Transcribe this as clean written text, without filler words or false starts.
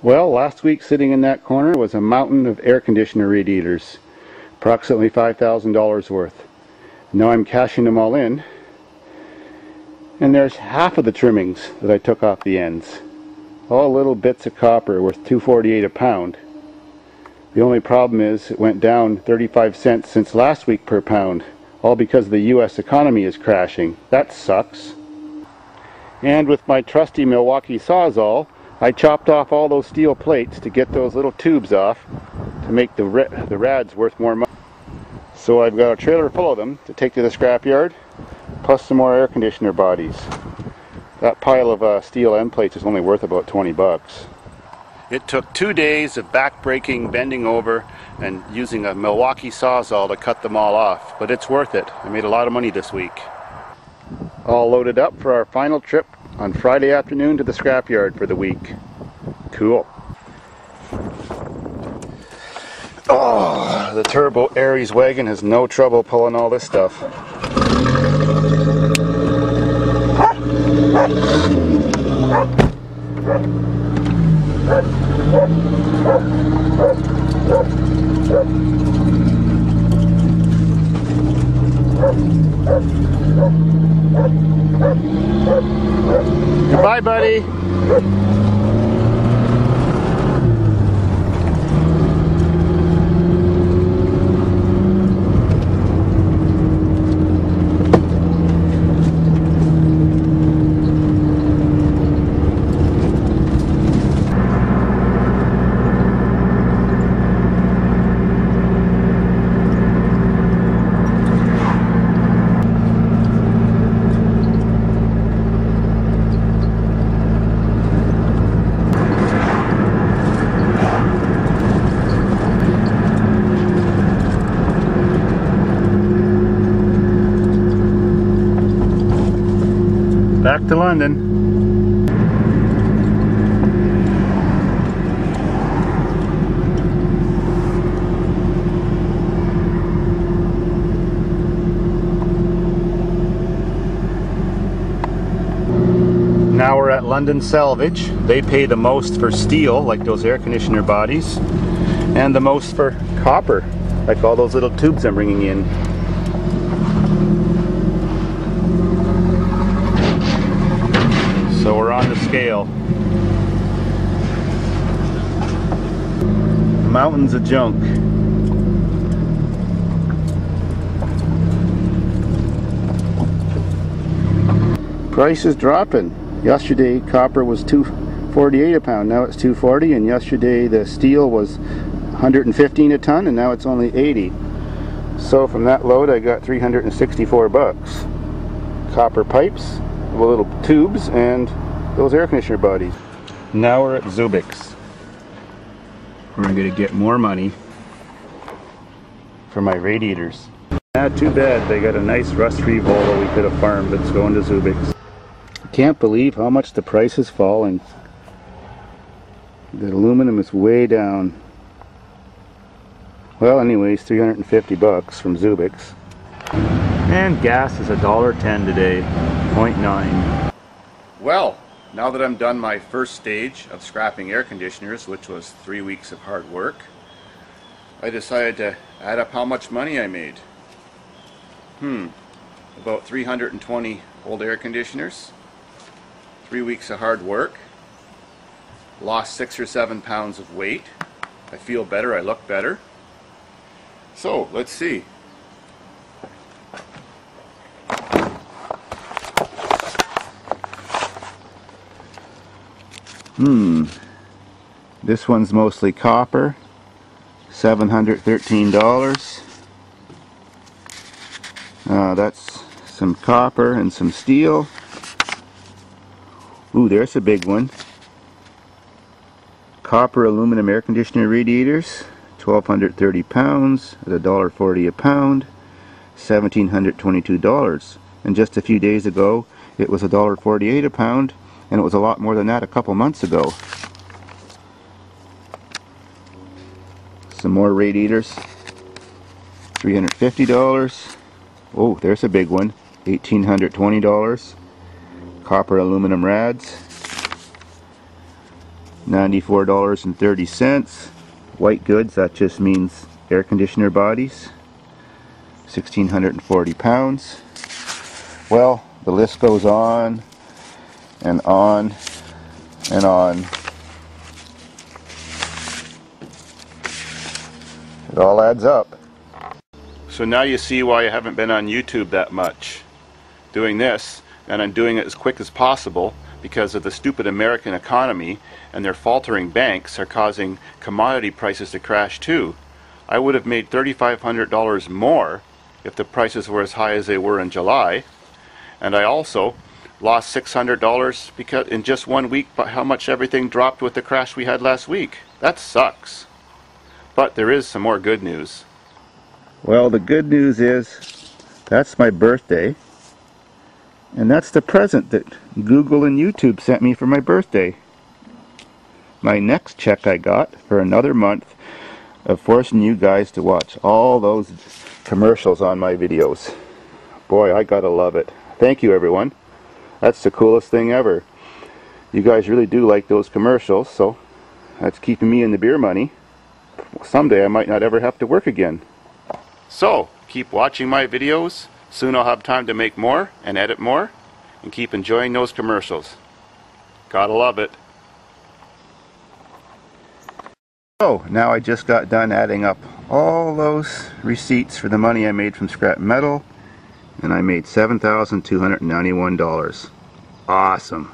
Well, last week sitting in that corner was a mountain of air conditioner radiators, approximately $5,000 worth. Now I'm cashing them all in, and there's half of the trimmings that I took off the ends. All little bits of copper worth $2.48 a pound. The only problem is it went down 35 cents since last week per pound, all because the US economy is crashing. That sucks. And with my trusty Milwaukee Sawzall, I chopped off all those steel plates to get those little tubes off to make the rads worth more money. So I've got a trailer full of them to take to the scrapyard, plus some more air conditioner bodies. That pile of steel end plates is only worth about 20 bucks. It took 2 days of back-breaking, bending over, and using a Milwaukee Sawzall to cut them all off, but it's worth it. I made a lot of money this week. All loaded up for our final trip on Friday afternoon to the scrapyard for the week. Cool. Oh, the Turbo Aries wagon has no trouble pulling all this stuff. Goodbye, buddy. Back to London. Now we're at London Salvage. They pay the most for steel, like those air conditioner bodies, and the most for copper, like all those little tubes I'm bringing in. So we're on the scale. Mountains of junk. Price is dropping. Yesterday copper was $2.48 a pound, now it's $2.40, and yesterday the steel was $115 a ton, and now it's only $80. So from that load I got 364 bucks. Copper pipes, little tubes, and those air conditioner bodies. Now we're at Zubik's. We're going to get more money for my radiators. Not too bad, they got a nice rust-free Volvo we could have farmed, but it's going to Zubik's. I can't believe how much the price is falling. The aluminum is way down. Well, anyways, 350 bucks from Zubik's. And gas is $1.10 today, 0.9. Well, now that I'm done my first stage of scrapping air conditioners, which was 3 weeks of hard work, I decided to add up how much money I made. About 320 old air conditioners, 3 weeks of hard work, lost 6 or 7 pounds of weight. I feel better, I look better. So, let's see. This one's mostly copper, $713. That's some copper and some steel. Ooh, there's a big one. Copper aluminum air conditioner radiators, 1,230 pounds at $1.40 a pound, $1,722. And just a few days ago it was $1.48 a pound, and it was a lot more than that a couple months ago. Some more radiators, $350. Oh, there's a big one, $1,820. Copper aluminum rads. $94.30. White goods, that just means air conditioner bodies. 1,640 pounds. Well, the list goes on and on and on. It all adds up. So now you see why I haven't been on YouTube that much doing this, and I'm doing it as quick as possible because of the stupid American economy, and their faltering banks are causing commodity prices to crash too. I would have made $3,500 more if the prices were as high as they were in July, and I also lost $600 because in just 1 week by how much everything dropped with the crash we had last week. That sucks. But there is some more good news. Well, the good news is that's my birthday, and that's the present that Google and YouTube sent me for my birthday. My next check I got for another month of forcing you guys to watch all those commercials on my videos. Boy, I gotta love it. Thank you, everyone. That's the coolest thing ever. You guys really do like those commercials, so that's keeping me in the beer money. Someday I might not ever have to work again. So, keep watching my videos. Soon I'll have time to make more and edit more, and keep enjoying those commercials. Gotta love it. So, now I just got done adding up all those receipts for the money I made from scrap metal, and I made $7,291. Awesome.